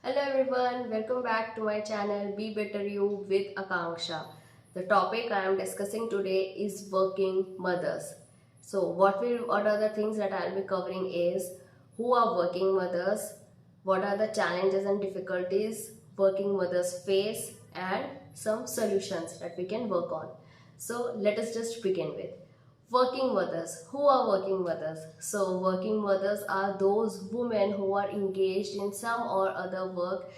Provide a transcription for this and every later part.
Hello everyone, welcome back to my channel Be Better You with Akanksha. The topic I am discussing today is working mothers. So what are the things that I'll be covering is who are working mothers, what are the challenges and difficulties working mothers face, and some solutions that we can work on. So let us just begin with working mothers. Who are working mothers? So, working mothers are those women who are engaged in some or other work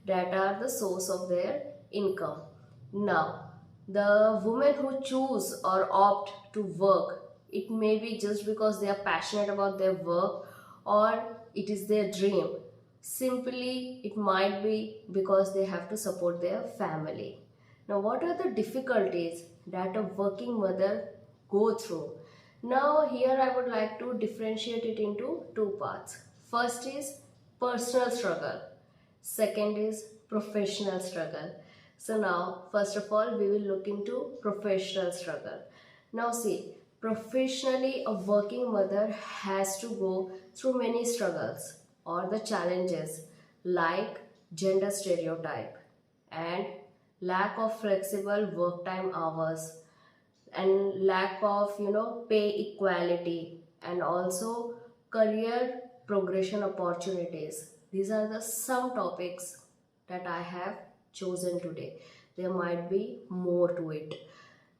that are the source of their income. Now, the women who choose or opt to work, it may be just because they are passionate about their work or it is their dream. Simply, it might be because they have to support their family. Now, what are the difficulties that a working mother go through? Now, here I would like to differentiate it into two parts. First is personal struggle. Second is professional struggle. So now, first of all, we will look into professional struggle. Now see, professionally a working mother has to go through many struggles or the challenges like gender stereotype and lack of flexible work time hours and lack of pay equality and also career progression opportunities. These are the some topics that I have chosen today. There might be more to it.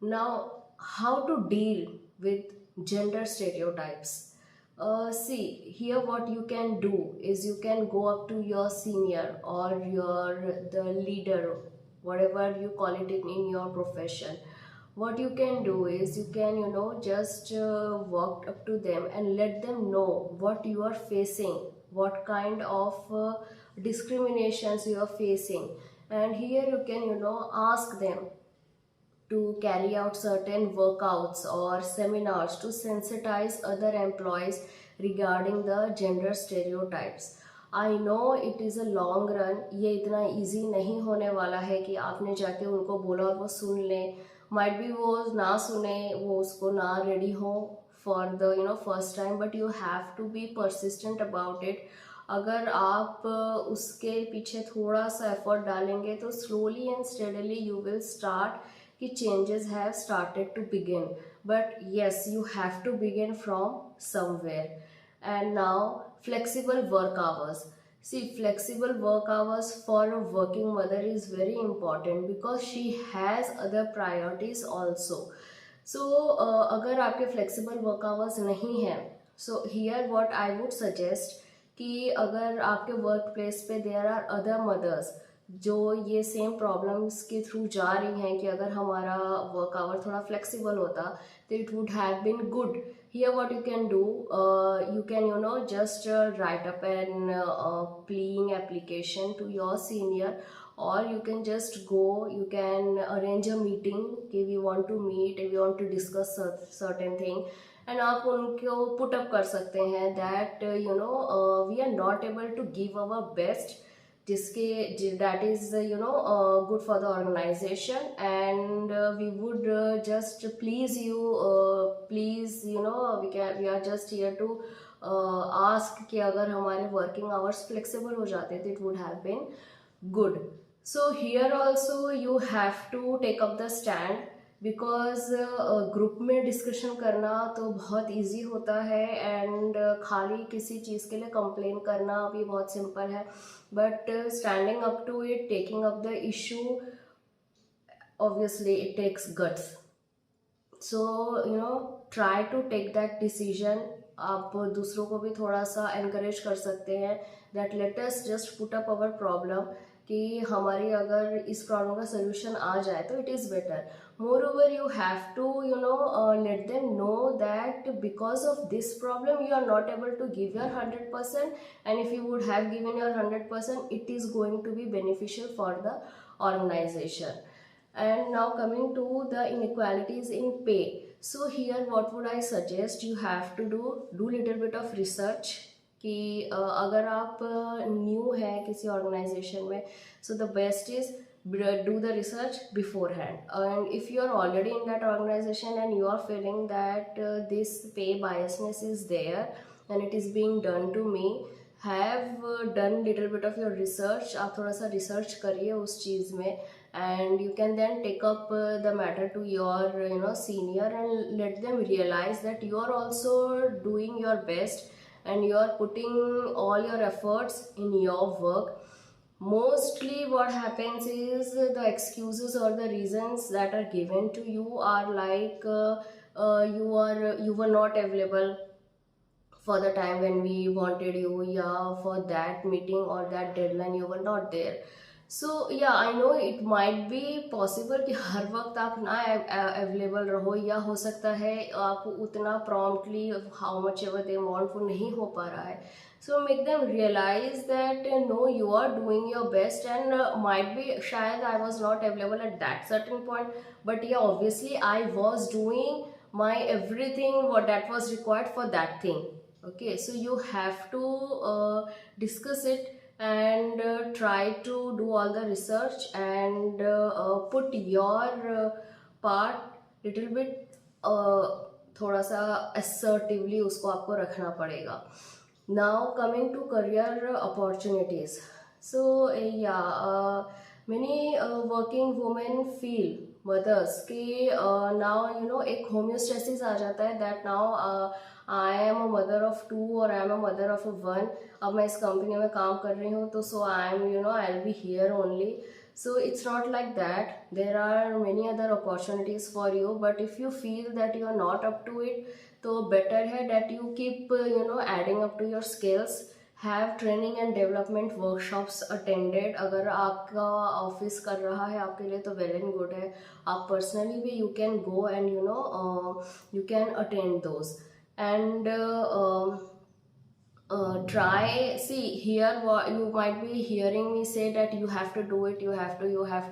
Now, how to deal with gender stereotypes? See, here what you can do is you can go up to your senior or the leader, whatever you call it in your profession. What you can do is you can just walk up to them and let them know what you are facing, what kind of discriminations you are facing, and here you can ask them to carry out certain workouts or seminars to sensitize other employees regarding the gender stereotypes. I know it is a long run, ये इतना easy नहीं होने वाला है कि आपने जाके उनको बोला और वो सुन लें. Might be वो ना सुने, वो उसको ना ready हो for the first time, but you have to be persistent about it. अगर आप उसके पीछे थोड़ा सा एफर्ट डालेंगे तो slowly and steadily you will start कि changes have started to begin. But yes, you have to begin from somewhere. And now, flexible work hours. See, flexible work hours for a working mother is very important because she has other priorities also. So अगर आपके flexible work hours नहीं हैं, so here what I would suggest कि अगर आपके work place पे there are other mother's जो ये सेम प्रॉब्लम्स के थ्रू जा रही हैं कि अगर हमारा वर्क आवर थोड़ा फ्लेक्सिबल होता तो it would have been good. Here what you can do, you can just write up an pleading application to your senior, or you can just go, you can arrange a meeting कि we want to meet, we want to discuss certain thing, and आप उनको put up कर सकते हैं that we are not able to give our best जिसके that is good for the organization, and we would just please you, please we are just here to ask कि अगर हमारे working hours flexible हो जाते तो it would have been good. So here also you have to take up the stand because group में discussion करना तो बहुत इजी होता है एंड खाली किसी चीज़ के लिए कंप्लेन करना भी बहुत सिंपल है, but standing up to it, taking up the issue, obviously it takes guts. So try to take that decision. आप दूसरों को भी थोड़ा सा encourage कर सकते हैं that let us just put up our problem कि हमारी अगर इस प्रॉब्लम का सोल्यूशन आ जाए तो it is better. Moreover, you have to let them know that because of this problem you are not able to give your 100%, and if you would have given your 100% it is going to be beneficial for the organization. And now coming to the inequalities in pay. So here what would I suggest, you have to do little bit of research कि अगर आप new हैं किसी organisation में, so the best is do the research beforehand. And if you are already in that organization and you are feeling that this pay biasness is there and it is being done to me, have done little bit of your research, आप थोड़ा सा research करिए उस चीज़ में, and you can then take up the matter to your senior and let them realize that you are also doing your best and you are putting all your efforts in your work. Mostly what happens is the excuses or the reasons that are given to you are like you were not available for the time when we wanted you, yeah, for that meeting or that deadline you were not there. So yeah, I know it might be possible कि हर वक्त आप ना available रहो, या हो सकता है आप उतना promptly how much ever they want वो नहीं हो पा रहा है. So make them realize that no, you are doing your best, and might be शायद I was not available at that certain point, but yeah, obviously I was doing my everything what that was required for that thing. Okay, so you have to discuss it and try to do all the research and put your part little bit थोड़ा सा assertively उसको आपको रखना पड़ेगा. Now coming to career opportunities. So yeah, many working women feel mothers कि now एक homeostasis आ जाता है that now I am a mother of two or I am a mother of one. अब मैं इस कंपनी में काम कर रही हूँ तो so I am I'll be here only. So it's not like that. There are many other opportunities for you, but if you feel that you are not up to it, तो better है that you keep adding up to your skills. Have training and development workshops attended. अगर आपका office कर रहा है आपके लिए तो well and good है. आप personally भी you can go and you can attend those. And try, see here what you might be hearing me say that you have to do it, you have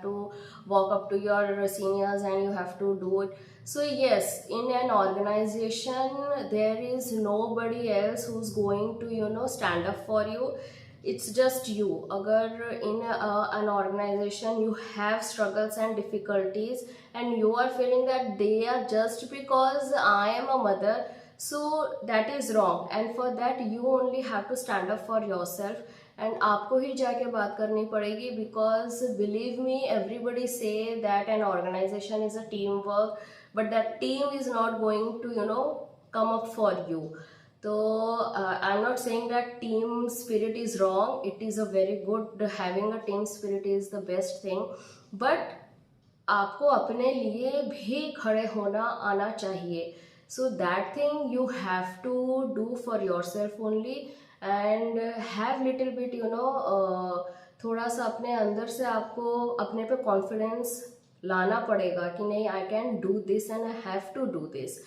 to walk up to your seniors and you have to do it. So yes, in an organization there is nobody else who's going to stand up for you. It's just you. Agar in an organization you have struggles and difficulties and you are feeling that they are just because I am a mother, so that is wrong, and for that you only have to stand up for yourself and आपको ही जाके बात करनी पड़ेगी. Because believe me, everybody say that an organization is a teamwork, but that team is not going to come up for you. So I'm not saying that team spirit is wrong. It is a very good, having a team spirit is the best thing, but आपको अपने लिए भी खड़े होना आना चाहिए. So that thing you have to do for yourself only, and have little bit थोड़ा सा अपने अंदर से आपको अपने पे कॉन्फिडेंस लाना पड़ेगा कि नहीं, I can do this and I have to do this.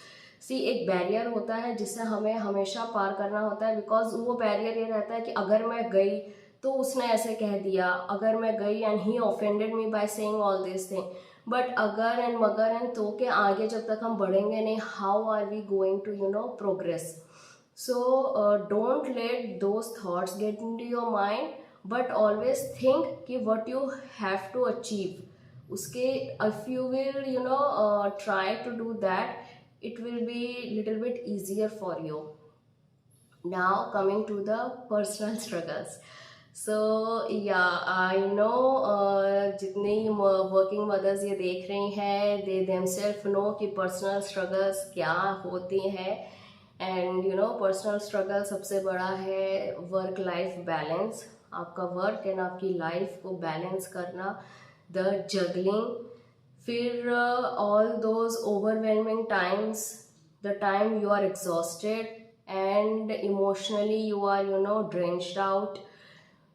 See एक बैरियर होता है जिसे हमें हमेशा पार करना होता है. बिकॉज वो बैरियर ये रहता है कि अगर मैं गई तो उसने ऐसे कह दिया, अगर मैं गई and he offended me by saying all this thing. But अगर एंड मगर एंड तो के आगे जब तक हम बढ़ेंगे नहीं, how are we going to progress. So don't let those thoughts get into your mind, but always think कि what you have to achieve उसके. If you will try to do that, it will be little bit easier for you. Now coming to the personal struggles. So yeah, I know जितने working mothers ये देख रही हैं, they themselves know कि personal struggles क्या होती हैं. And personal struggle सबसे बड़ा है work life balance. आपका work and आपकी life को balance करना, the juggling. फिर all those overwhelming times, the time you are exhausted and emotionally you are drenched out.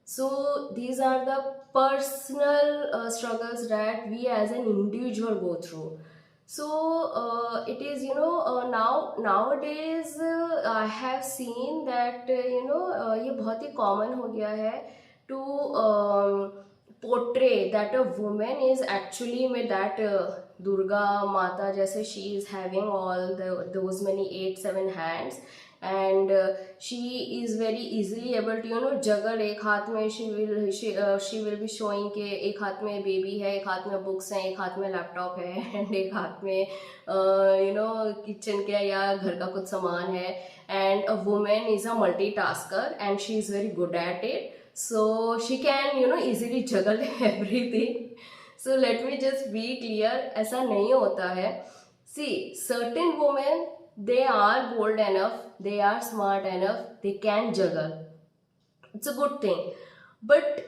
So these are the personal struggles that we as an individual go through. So it is nowadays I have seen that ये बहुत ही common हो गया है to portray that a woman is actually में that Durga Mata जैसे she is having all those many 8-7 hands, and she is very easily able to juggle. एक हाथ में she will be showing के एक हाथ में बेबी है, एक हाथ में बुक्स हैं, एक हाथ में लैपटॉप है, and एक हाथ में किचन के या घर का कुछ सामान है. and a woman is a multitasker and she is very good at it, so she can easily juggle everything. So let me just be clear, ऐसा नहीं होता है. See, certain women, they are bold enough, they are smart enough, they can juggle. It's a good thing, but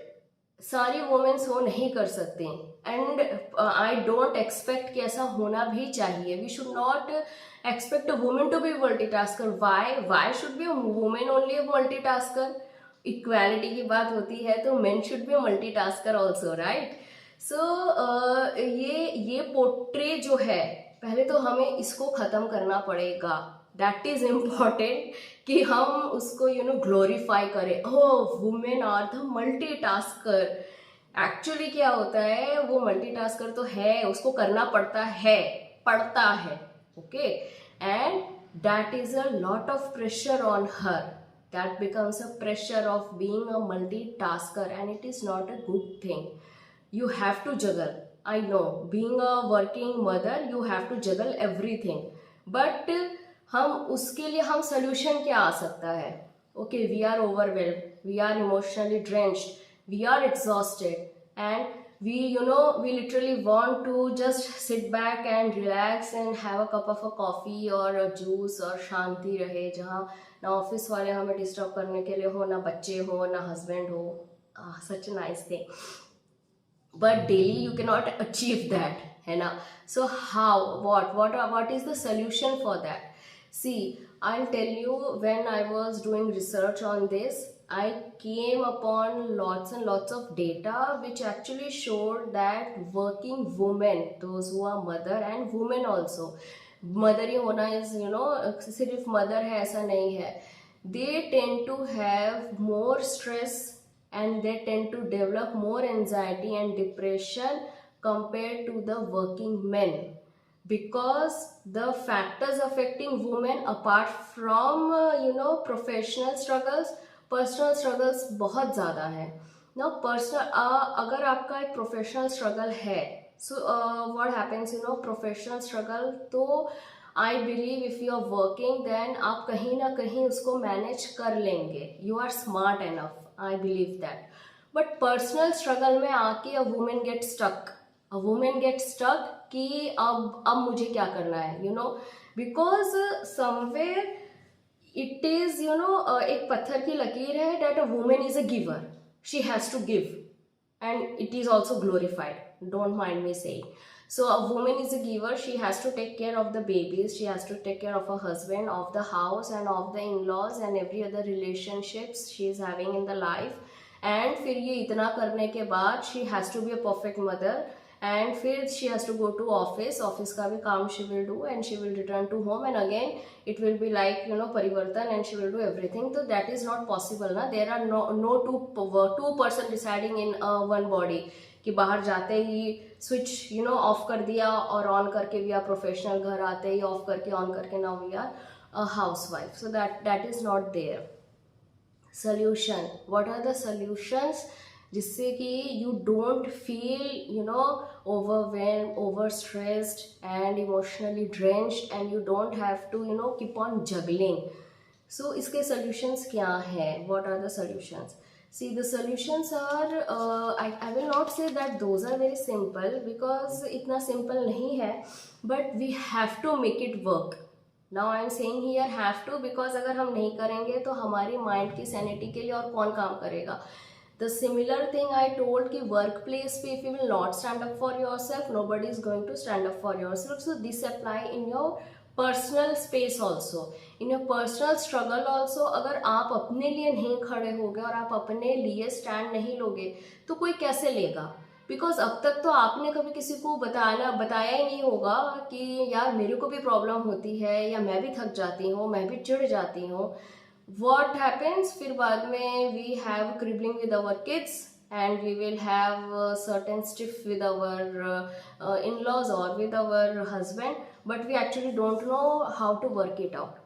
सारी women's वो नहीं कर सकती. And I don't expect कि ऐसा होना भी चाहिए. We should not expect a women to be multitasker. Why should be a women only a multitasker? Equality की बात होती है तो men should be a multitasker also, right? So ये पोर्ट्रे जो है, पहले तो हमें इसको खत्म करना पड़ेगा. दैट इज इम्पॉर्टेंट कि हम उसको ग्लोरीफाई करें. Oh, women are the multitasker. Actually क्या होता है, वो मल्टीटास्कर तो है, उसको करना पड़ता है, okay. And that is a lot of pressure on her. That becomes a pressure of being a multitasker and it is not a good thing. You have to juggle. I know, being a working mother, you have to juggle everything. But हम उसके लिए हम solution क्या आ सकता है? Okay, we are overwhelmed, we are emotionally drenched, we are exhausted, and we literally want to just sit back and relax and have a cup of a coffee or a juice और शांति रहे, जहाँ ना office वाले हमें disturb करने के लिए हो, ना बच्चे हो, ना हस्बैंड हो. Such a nice thing. But daily you cannot achieve that, है ना? So how, what is the solution for that? See, I'll tell you, when I was doing research on this, I came upon lots and lots of data which actually showed that working women, those who are mother and women also, mother ही होना is सिर्फ mother है ऐसा नहीं है, they tend to have more stress and they tend to develop more anxiety and depression compared to the working men, because the factors affecting women apart from professional struggles, personal struggles बहुत ज़्यादा है. Now personal, अगर आपका एक professional struggle है, so what happens, professional struggle, तो I believe if you are working, then आप कहीं ना कहीं उसको manage कर लेंगे. You are smart enough, I believe that. But personal struggle में आके a woman gets stuck. A woman gets stuck कि अब मुझे क्या करना है, because somewhere it is एक पत्थर की लकीर है that a woman is a giver. She has to give, and it is also glorified. Don't mind me saying. So a woman is a giver. She has to take care of the babies. She has to take care of her husband, of the house, and of the in-laws and every other relationships she is having in the life. And फिर ये इतना करने के बाद she has to be a perfect mother. And फिर she has to go to office का भी काम she will do, and she will return to home, and again it will be like परिवर्तन, and she will do everything. So that is not possible ना. There are no two person deciding in one body कि बाहर जाते ही switch off कर दिया और on करके we are professional, घर आते ही ऑफ करके ऑन करके now we are a housewife. So that is not there. Solution, what are the solutions जिससे कि you don't feel overwhelmed, overstressed and emotionally drenched, and you don't have to keep on juggling. So इसके solutions क्या हैं? What are the solutions? See, the solutions are, I will not say that those are very simple, because इतना simple नहीं है, but we have to make it work. Now I am saying here have to, because अगर हम नहीं करेंगे तो हमारी mind की sanity के लिए और कौन काम करेगा. The similar thing I told कि workplace पे if you will not stand up for yourself, nobody is going to stand up for yourself. So this apply in your personal space also, in your personal struggle also. अगर आप अपने लिए नहीं खड़े होगे और आप अपने लिए स्टैंड नहीं लोगे तो कोई कैसे लेगा? बिकॉज अब तक तो आपने कभी किसी को बताया ही नहीं होगा कि यार मेरे को भी प्रॉब्लम होती है, या मैं भी थक जाती हूँ, मैं भी चिढ़ जाती हूँ. वॉट हैपन्स, फिर बाद में we have cribbing with our kids, and we will have certain stiff with our in-laws or with our husband, but we actually don't know how to work it out.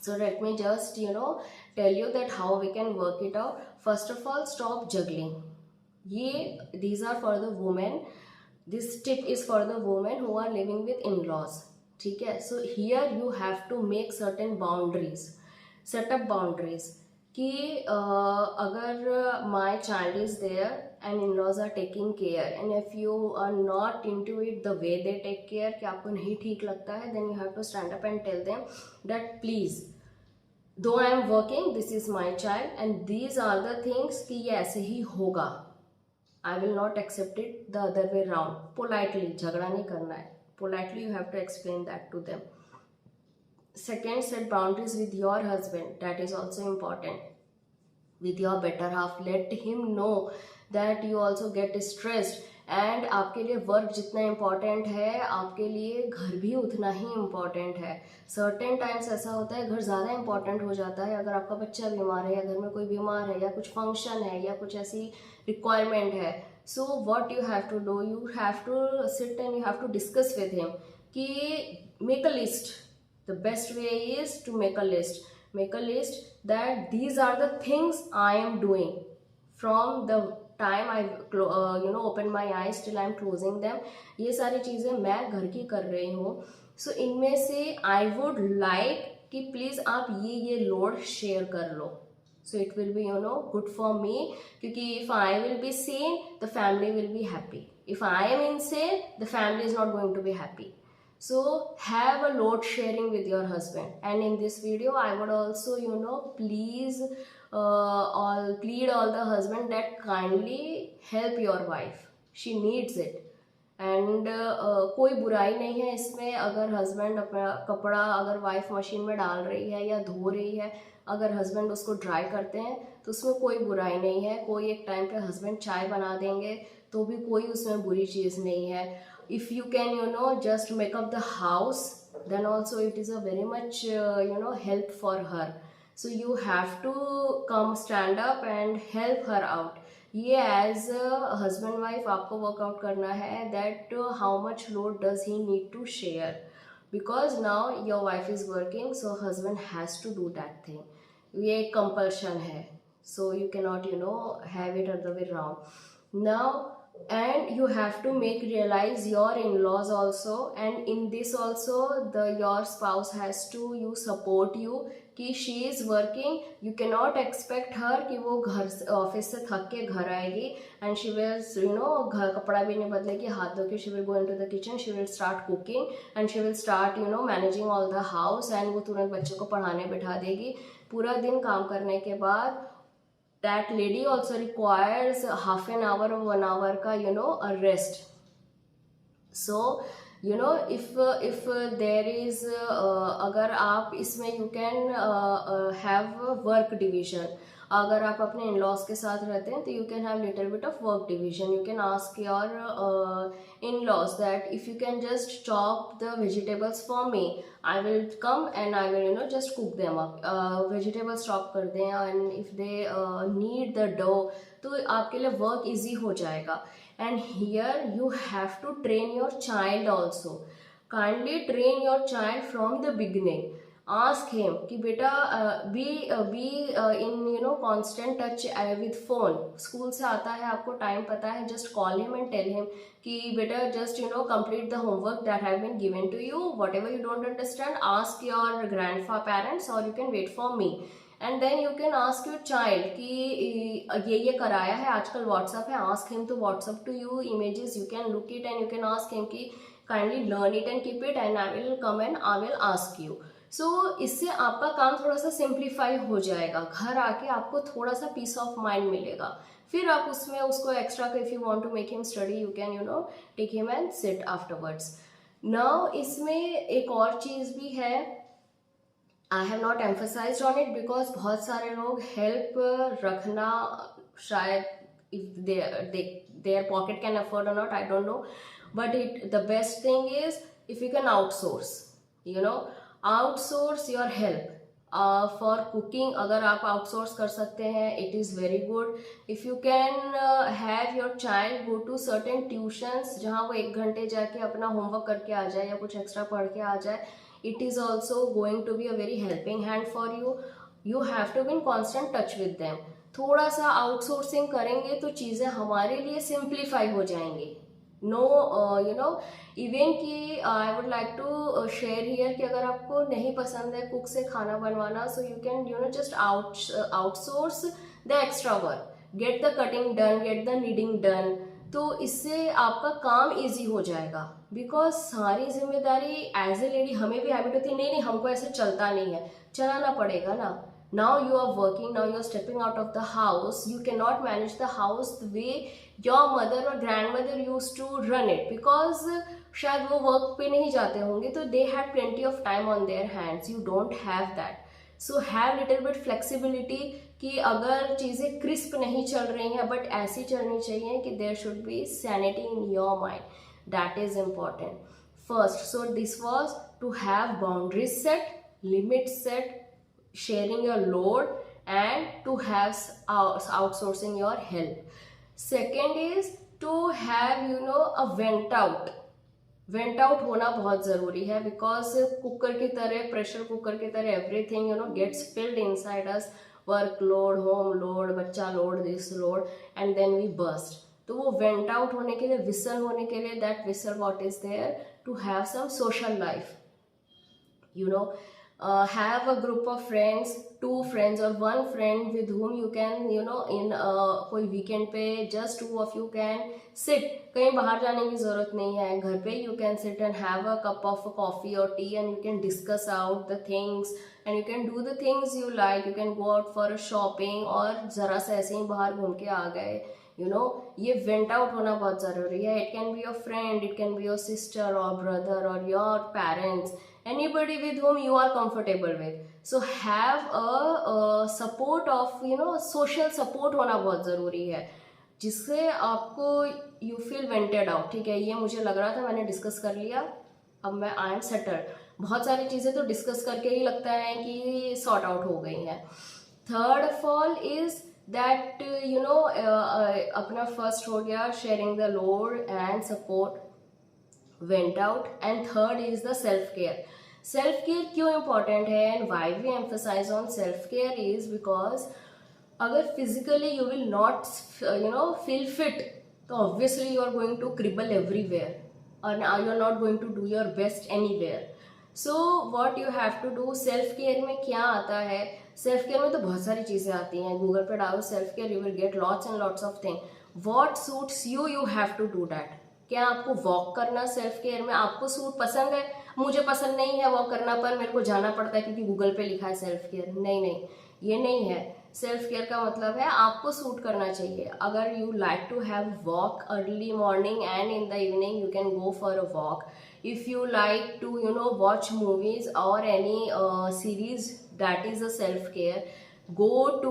So let me just tell you that how we can work it out. First of all, stop juggling. These are for the women. This tip is for the women who are living with in-laws. ठीक है. So here you have to make certain boundaries, setup boundaries कि अगर my child is there and in-laws are taking care and if you are not into it the way they take care, कि आपको नहीं ठीक लगता है, then you have to stand up and tell them that please though I am working, this is my child and these are the things कि ये ऐसे ही होगा. I will not accept it the other way round. Politely, झगड़ा नहीं करना है. Politely you have to explain that to them. Second, set boundaries with your husband. That is also important. With your better half, let him know that you also get stressed. And आपके लिए work जितना important है, आपके लिए घर भी उतना ही important है. सर्टेन टाइम्स ऐसा होता है घर ज़्यादा इम्पॉर्टेंट हो जाता है. अगर आपका बच्चा बीमार है, या घर में कोई बीमार है, या कुछ फंक्शन है, या कुछ ऐसी रिक्वायरमेंट है, so what you have to do, you have to sit and you have to discuss with him कि make a list. The best way is to make a list. Make a list that these are the things I am doing from the time I open my eyes till I am closing them. ये सारी चीज़ें मैं घर की कर रही हूँ. सो इनमें से आई वुड लाइक कि प्लीज़ आप ये लोड शेयर कर लो. So it will be good for me, क्योंकि if I will be sane the family will be happy. If I am insane, the family is not going to be happy. So have a load sharing with your husband. And in this video I would also please plead all the husband that kindly help your wife. She needs it. And कोई बुराई नहीं है इसमें. अगर husband अपना कपड़ा अगर wife machine में डाल रही है या धो रही है, अगर हस्बैंड उसको ड्राई करते हैं तो उसमें कोई बुराई नहीं है. कोई एक टाइम पे हस्बैंड चाय बना देंगे तो भी कोई उसमें बुरी चीज़ नहीं है. If you can just make up the house, then also it is a very much help for her. So you have to come stand up and help her out. ये एज हस्बैंड वाइफ आपको work out करना है that how much load does he need to share, because now your wife is working, so husband has to do that thing. ये एक compulsion है. So you can not have it other way round now. And you have to make realize your in-laws also, and in this also your spouse has to support you कि she is working. You cannot expect her कि वो घर office से थक के घर आएगी and she will घर कपड़ा भी नहीं बदलेगी, हाथ धो के she will go into the kitchen, she will start cooking and she will start managing all the house, and वो तुरंत बच्चों को पढ़ाने बिठा देगी. पूरा दिन काम करने के बाद that lady also requires half an hour or 1 hour का a rest. So if there is अगर आप इसमें you can have work division. अगर आप अपने इन-लॉज के साथ रहते हैं तो you can have little bit of work division. You can ask your in-laws that if you can just chop the vegetables for me, I will come and I will just cook them up. Vegetables chop कर दें and if they need the dough, तो आपके लिए work easy हो जाएगा. And here you have to train your child also. Kindly train your child from the beginning. ask him कि बेटा be in constant touch with phone. School से आता है, आपको टाइम पता है, just call him and tell him कि बेटा just complete the homework that have been given to you. Whatever you don't understand, ask your grandfather parents or you can wait for me. And then you can ask your child कि ये कराया है, आजकल WhatsApp है, ask him to WhatsApp to you images. You can look it and you can ask him कि kindly learn it and keep it and I will come and I will ask you. सो इससे आपका काम थोड़ा सा simplify हो जाएगा. घर आके आपको थोड़ा सा पीस ऑफ माइंड मिलेगा. फिर आप उसमें उसको extra if you want to make him study, you can take him and sit afterwards. Now इसमें एक और चीज़ भी है, I have not emphasised on it because बहुत सारे लोग हेल्प रखना शायद if their pocket can afford or not, I don't know, but the best thing is if you can outsource, outsource your help. For cooking अगर आप outsource कर सकते हैं, it is very good. If you can have your child go to certain tuitions जहाँ वो 1 घंटे जाके अपना homework करके आ जाए या कुछ extra पढ़ के आ जाए, it is also going to be a very helping hand for you. You have to be in constant touch with them. थोड़ा सा आउटसोर्सिंग करेंगे तो चीज़ें हमारे लिए सिंप्लीफाई हो जाएंगी. नो इवन कि I would like to share here कि अगर आपको नहीं पसंद है कुक से खाना बनवाना, so you can just outsource the extra work, get the cutting done, get the kneading done. तो इससे आपका काम इजी हो जाएगा, बिकॉज सारी जिम्मेदारी एज ए लेडी हमें भी हैबिट होती है, नहीं नहीं हमको ऐसे चलता नहीं है, चलाना पड़ेगा ना। Now you are working, now you are stepping out of the house, you can not manage the house the way your mother और grandmother used to run it, because शायद वो वर्क पे नहीं जाते होंगे, तो they have plenty of time on their hands, you don't have that. So have little bit flexibility कि अगर चीज़ें क्रिस्प नहीं चल रही हैं बट ऐसी चलनी चाहिए कि there should be sanity in your mind, that is important first. So this was to have boundaries set, limit set, sharing your load, and to have outsourcing your help. Second is to have a vent out. Went out होना बहुत ज़रूरी है, because cooker की तरह, pressure cooker की तरह everything gets filled inside us, work load, home load, बच्चा load, this load, and then we burst. तो वो वेंट आउट होने के लिए, विसल होने के लिए, that whistle what is there, to have some social life, have a group of friends, 2 friends or 1 friend with whom you can in कोई weekend पे just 2 of you can sit, कहीं बाहर जाने की ज़रूरत नहीं है, घर पे you can sit and have a cup of coffee or tea and you can discuss out the things and you can do the things you like, you can go out for a shopping, और ज़रा सा ऐसे ही बाहर घूम के आ गए, ये went out होना बहुत ज़रूरी है। It can be your friend, it can be your sister और ब्रदर और your parents, anybody with whom you are comfortable with. So have a support of social support होना बहुत ज़रूरी है, जिससे आपको you feel vented out। ठीक है, ये मुझे लग रहा था, मैंने डिस्कस कर लिया, अब मैं आई एम सेटल्ड। बहुत सारी चीज़ें तो डिस्कस करके ही लगता है कि सॉर्ट आउट हो गई हैं। Third of all is that अपना फर्स्ट हो गया sharing the load and support, went out, and third is the self care. Self care क्यों इम्पॉर्टेंट है and why we emphasise on self care is because अगर physically you will not feel fit, तो obviously you are going to cribble everywhere और you are not going to do your best anywhere. So what you have to do, self care में क्या आता है, self care में तो बहुत सारी चीज़ें आती हैं, गूगल पे डालो self care, you will get lots and lots of thing. What suits you, you have to do that. क्या आपको वॉक करना सेल्फ केयर में, आपको सूट पसंद है, मुझे पसंद नहीं है वॉक करना, पर मेरे को जाना पड़ता है क्योंकि गूगल पे लिखा है सेल्फ केयर, नहीं नहीं, ये नहीं है। सेल्फ केयर का मतलब है आपको सूट करना चाहिए। अगर you like to have walk early morning and in the evening, you can go for a walk. If you like to watch movies और any series, that is a self care. Go to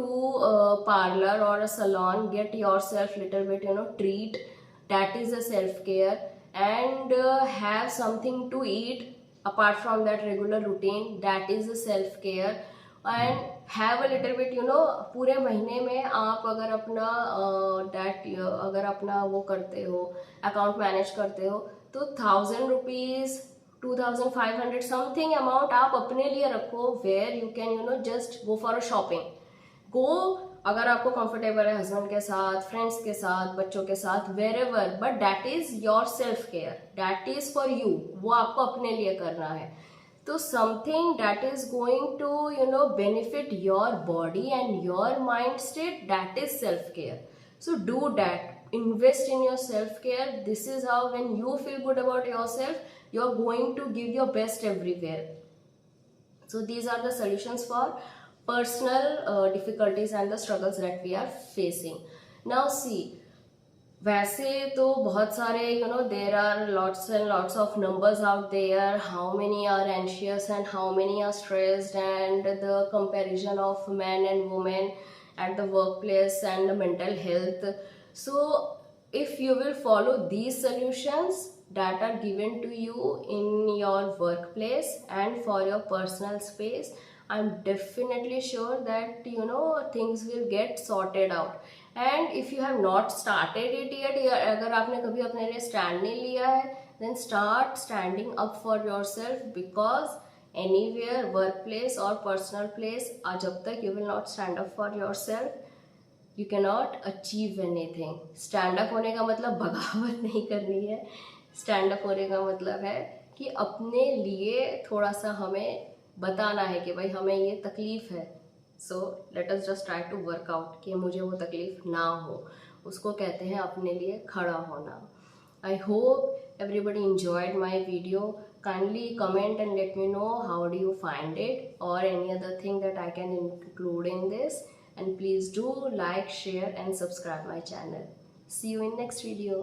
a parlor or a salon, get yourself little bit treat, that is a self care, and have something to eat apart from that regular routine, that is a self care, and have a little bit पूरे महीने में आप अगर अपना अगर अपना वो करते हो, अकाउंट मैनेज करते हो, तो 1000 रुपीज 2500 समथिंग अमाउंट आप अपने लिए रखो, where you can just go for a shopping. Go, अगर आपको कंफर्टेबल है हस्बैंड के साथ, फ्रेंड्स के साथ, बच्चों के साथ, wherever, but that is your self care, that is for you, वो आपको अपने लिए करना है। तो something that is going to benefit your body and your mind state, that is self care. So do that, invest in your self care. This is how, when you feel good about yourself, you're going to give your best everywhere. So these are the solutions for personal difficulties and the struggles that we are facing. Now see, वैसे तो बहुत सारे there are lots and lots of numbers out there, how many are anxious and how many are stressed, and the comparison of men and women at the workplace and the mental health. So if you will follow these solutions that are given to you in your workplace and for your personal space, I'm definitely sure that things will get sorted out. And if you have not started it yet, अगर आपने कभी अपने लिए stand नहीं लिया है, then start standing up for yourself, because anywhere, workplace or personal place, जब तक you will not stand up for yourself, you cannot achieve anything. Stand up होने का मतलब बगावत नहीं करनी है। स्टैंड अप होने का मतलब है कि अपने लिए थोड़ा सा हमें बताना है कि भाई हमें ये तकलीफ है, so let us just try to work out कि मुझे वो तकलीफ ना हो। उसको कहते हैं अपने लिए खड़ा होना। I hope everybody enjoyed my video. Kindly comment and let me know how do you find it or any other thing that I can include in this. And please do like, share and subscribe my channel. See you in next video.